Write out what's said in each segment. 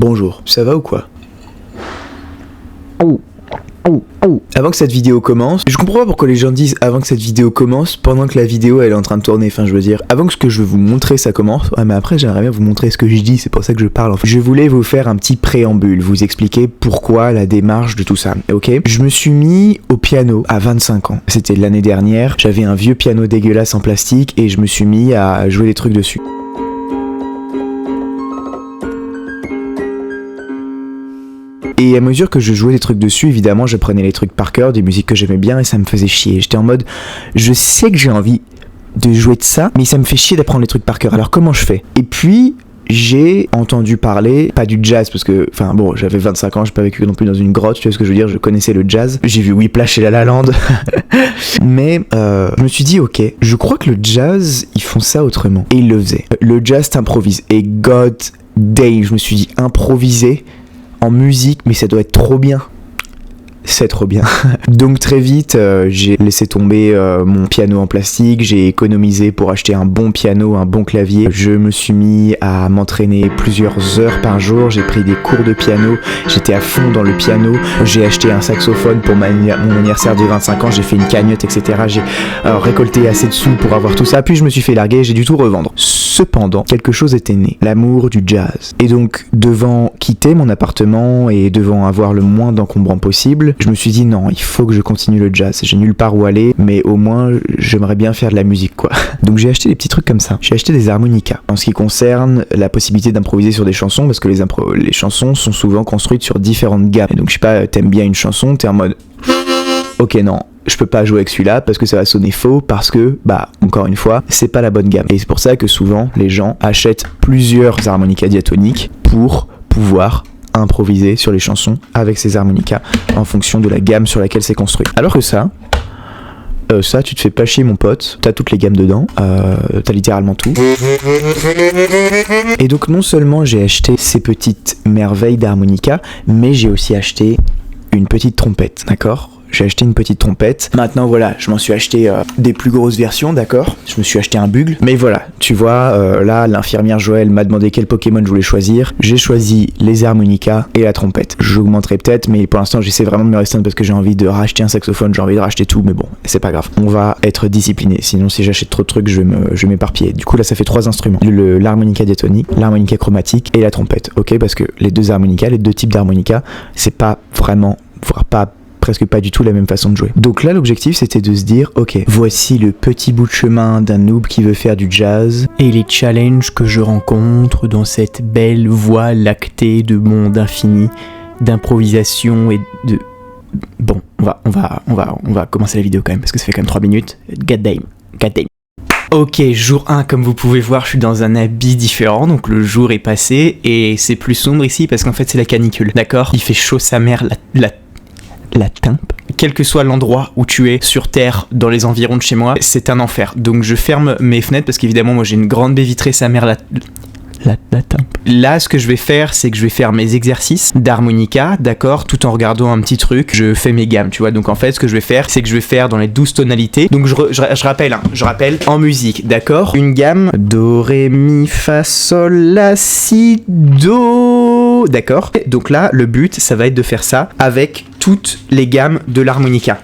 Bonjour, ça va ou quoi? Avant que cette vidéo commence, je comprends pas pourquoi les gens disent avant que cette vidéo commence pendant que la vidéo elle est en train de tourner. Enfin, je veux dire, avant que ce que je veux vous montrer ça commence. Ouais, mais après j'aimerais bien vous montrer ce que je dis, c'est pour ça que je parle en fait. Je voulais vous faire un petit préambule, vous expliquer pourquoi la démarche de tout ça, ok? Je me suis mis au piano à 25 ans. C'était l'année dernière, j'avais un vieux piano dégueulasse en plastique et je me suis mis à jouer des trucs dessus. Et à mesure que je jouais des trucs dessus, évidemment, j'apprenais les trucs par cœur, des musiques que j'aimais bien et ça me faisait chier. J'étais en mode, je sais que j'ai envie de jouer de ça, mais ça me fait chier d'apprendre les trucs par cœur. Alors comment je fais? Et puis, j'ai entendu parler, pas du jazz, parce que, enfin bon, j'avais 25 ans, j'ai pas vécu non plus dans une grotte, tu vois ce que je veux dire, je connaissais le jazz. J'ai vu Whiplash et La La Land. Mais je me suis dit, ok, je crois que le jazz, ils font ça autrement. Et ils le faisaient. Le jazz t'improvise. Et God damn, je me suis dit, improviser en musique, mais ça doit être trop bien. C'est trop bien. Donc très vite, j'ai laissé tomber mon piano en plastique, j'ai économisé pour acheter un bon piano, un bon clavier. Je me suis mis à m'entraîner plusieurs heures par jour, j'ai pris des cours de piano, j'étais à fond dans le piano, j'ai acheté un saxophone pour mon anniversaire de 25 ans, j'ai fait une cagnotte, etc. J'ai récolté assez de sous pour avoir tout ça, puis je me suis fait larguer, j'ai dû tout revendre. Cependant, quelque chose était né, l'amour du jazz. Et donc, devant quitter mon appartement et devant avoir le moins d'encombrants possible, je me suis dit non, il faut que je continue le jazz. J'ai nulle part où aller, mais au moins j'aimerais bien faire de la musique quoi. Donc j'ai acheté des petits trucs comme ça. J'ai acheté des harmonicas. En ce qui concerne la possibilité d'improviser sur des chansons, parce que les chansons sont souvent construites sur différentes gammes. Et donc je sais pas, t'aimes bien une chanson, t'es en mode ok non, je peux pas jouer avec celui-là parce que ça va sonner faux, parce que, bah, encore une fois, c'est pas la bonne gamme. Et c'est pour ça que souvent les gens achètent plusieurs harmonicas diatoniques pour pouvoir improviser sur les chansons avec ces harmonicas en fonction de la gamme sur laquelle c'est construit. Alors que ça, tu te fais pas chier mon pote, t'as toutes les gammes dedans, t'as littéralement tout. Et donc non seulement j'ai acheté ces petites merveilles d'harmonica, mais j'ai aussi acheté une petite trompette, d'accord ? J'ai acheté une petite trompette. Maintenant voilà, je m'en suis acheté des plus grosses versions, d'accord ? Je me suis acheté un bugle. Mais voilà, tu vois, là, l'infirmière Joël m'a demandé quel Pokémon je voulais choisir. J'ai choisi les harmonicas et la trompette. J'augmenterai peut-être, mais pour l'instant, j'essaie vraiment de me restreindre parce que j'ai envie de racheter un saxophone, j'ai envie de racheter tout, mais bon, c'est pas grave. On va être discipliné, sinon si j'achète trop de trucs, je vais m'éparpiller. Du coup, là, ça fait 3 instruments. L'harmonica diatonique, l'harmonica chromatique et la trompette, ok ? Parce que les deux harmonicas, les deux types d'harmonica, c'est pas vraiment, voire pas presque pas du tout la même façon de jouer. Donc là, l'objectif, c'était de se dire, ok, voici le petit bout de chemin d'un noob qui veut faire du jazz et les challenges que je rencontre dans cette belle voie lactée de monde infini, d'improvisation et de... Bon, on va commencer la vidéo quand même, parce que ça fait quand même 3 minutes. God damn. Ok, jour 1, comme vous pouvez voir, je suis dans un habit différent, donc le jour est passé, et c'est plus sombre ici, parce qu'en fait, c'est la canicule, d'accord ? Il fait chaud sa mère, la timpe. Quel que soit l'endroit où tu es sur Terre, dans les environs de chez moi, c'est un enfer. Donc je ferme mes fenêtres parce qu'évidemment moi j'ai une grande baie vitrée, sa mère la timpe. Là ce que je vais faire, c'est que je vais faire mes exercices d'harmonica, d'accord, tout en regardant un petit truc. Je fais mes gammes, tu vois. Donc en fait ce que je vais faire, c'est que je vais faire dans les 12 tonalités. Donc je rappelle en musique, d'accord, une gamme do, ré, mi, fa, sol, la, si, do, d'accord. Donc là le but ça va être de faire ça avec toutes les gammes de l'harmonica.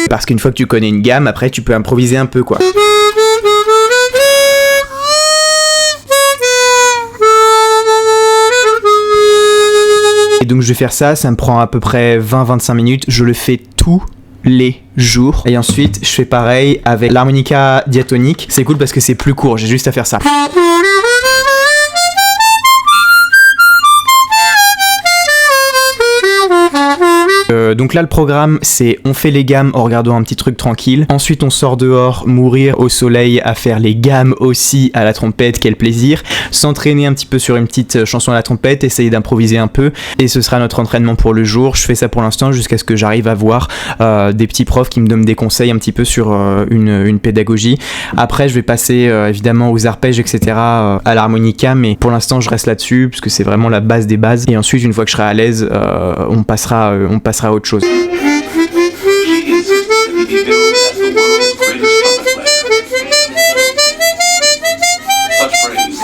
Parce qu'une fois que tu connais une gamme, après tu peux improviser un peu quoi. Et donc je vais faire ça me prend à peu près 20-25 minutes, je le fais tous les jours. Et ensuite je fais pareil avec l'harmonica diatonique. C'est cool parce que c'est plus court, j'ai juste à faire ça. Donc là le programme c'est on fait les gammes en regardant un petit truc tranquille, ensuite on sort dehors mourir au soleil à faire les gammes aussi à la trompette, quel plaisir, s'entraîner un petit peu sur une petite chanson à la trompette, essayer d'improviser un peu et ce sera notre entraînement pour le jour. Je fais ça pour l'instant jusqu'à ce que j'arrive à voir des petits profs qui me donnent des conseils un petit peu sur une pédagogie. Après je vais passer évidemment aux arpèges etc à l'harmonica, mais pour l'instant je reste là-dessus puisque c'est vraiment la base des bases et ensuite une fois que je serai à l'aise on passera à autre chose. be billed as the world's greatest trumpet player. Such praise.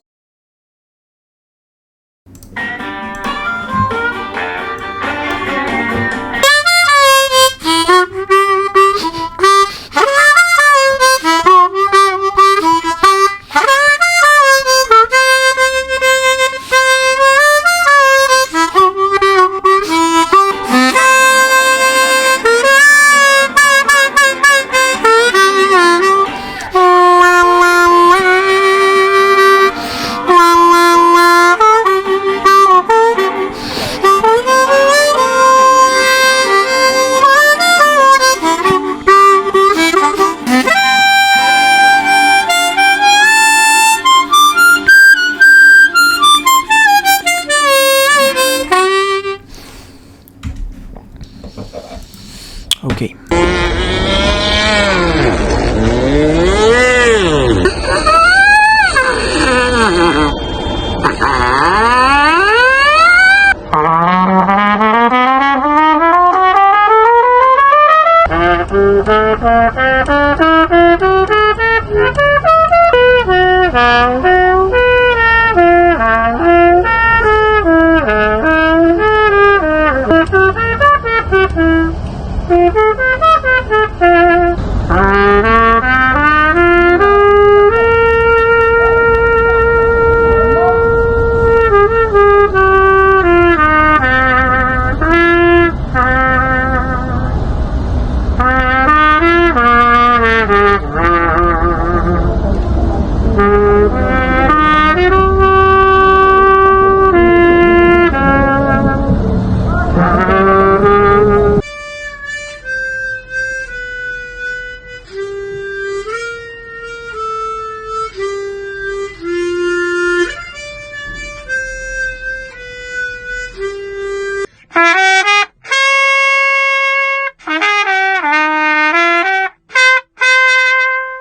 Ok.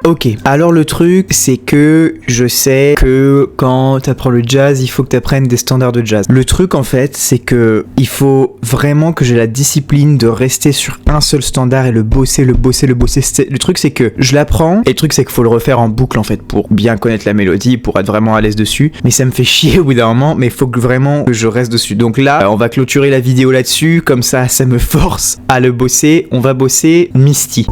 Ok, alors le truc, c'est que je sais que quand t'apprends le jazz, il faut que t'apprennes des standards de jazz. Le truc, en fait, c'est que il faut vraiment que j'ai la discipline de rester sur un seul standard et le bosser. Le truc, c'est que je l'apprends, et le truc, c'est qu'il faut le refaire en boucle, en fait, pour bien connaître la mélodie, pour être vraiment à l'aise dessus. Mais ça me fait chier au bout d'un moment, mais il faut que vraiment que je reste dessus. Donc là, on va clôturer la vidéo là-dessus, comme ça me force à le bosser. On va bosser Misty.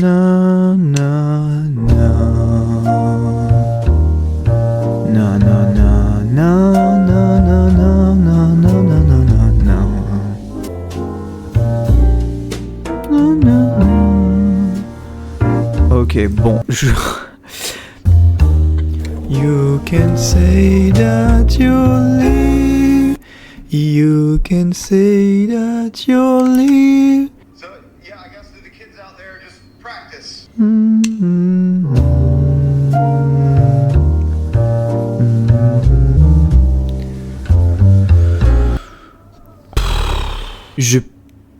Na na na na na na na na na na na na na na. Ok, bon, You can say that you'll leave. You can say that you'll leave. So, yeah, I guess to the kids out there, just practice.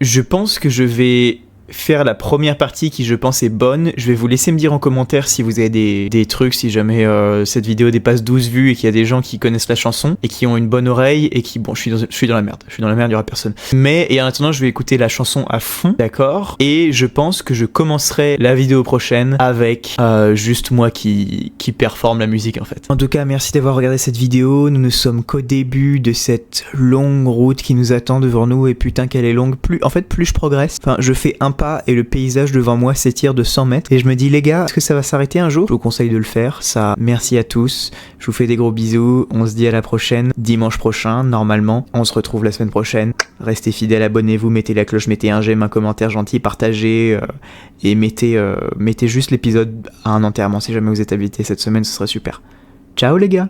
Je pense que je vais faire la première partie qui je pense est bonne. Je vais vous laisser me dire en commentaire si vous avez des trucs, si jamais cette vidéo dépasse 12 vues et qu'il y a des gens qui connaissent la chanson et qui ont une bonne oreille et qui, bon, je suis dans la merde, il y aura personne. Mais, et en attendant, je vais écouter la chanson à fond, d'accord? Et je pense que je commencerai la vidéo prochaine avec juste moi qui performe la musique en fait. En tout cas, merci d'avoir regardé cette vidéo. Nous ne sommes qu'au début de cette longue route qui nous attend devant nous et putain qu'elle est longue. Plus je progresse, enfin je fais un pas et le paysage devant moi s'étire de 100 mètres et je me dis les gars, est-ce que ça va s'arrêter un jour? Je vous conseille de le faire, ça. Merci à tous, je vous fais des gros bisous, on se dit à la prochaine, dimanche prochain normalement, on se retrouve la semaine prochaine. Restez fidèles, abonnez-vous, mettez la cloche, mettez un j'aime, un commentaire gentil, partagez et mettez juste l'épisode à un enterrement si jamais vous êtes habilité cette semaine, ce serait super. Ciao les gars!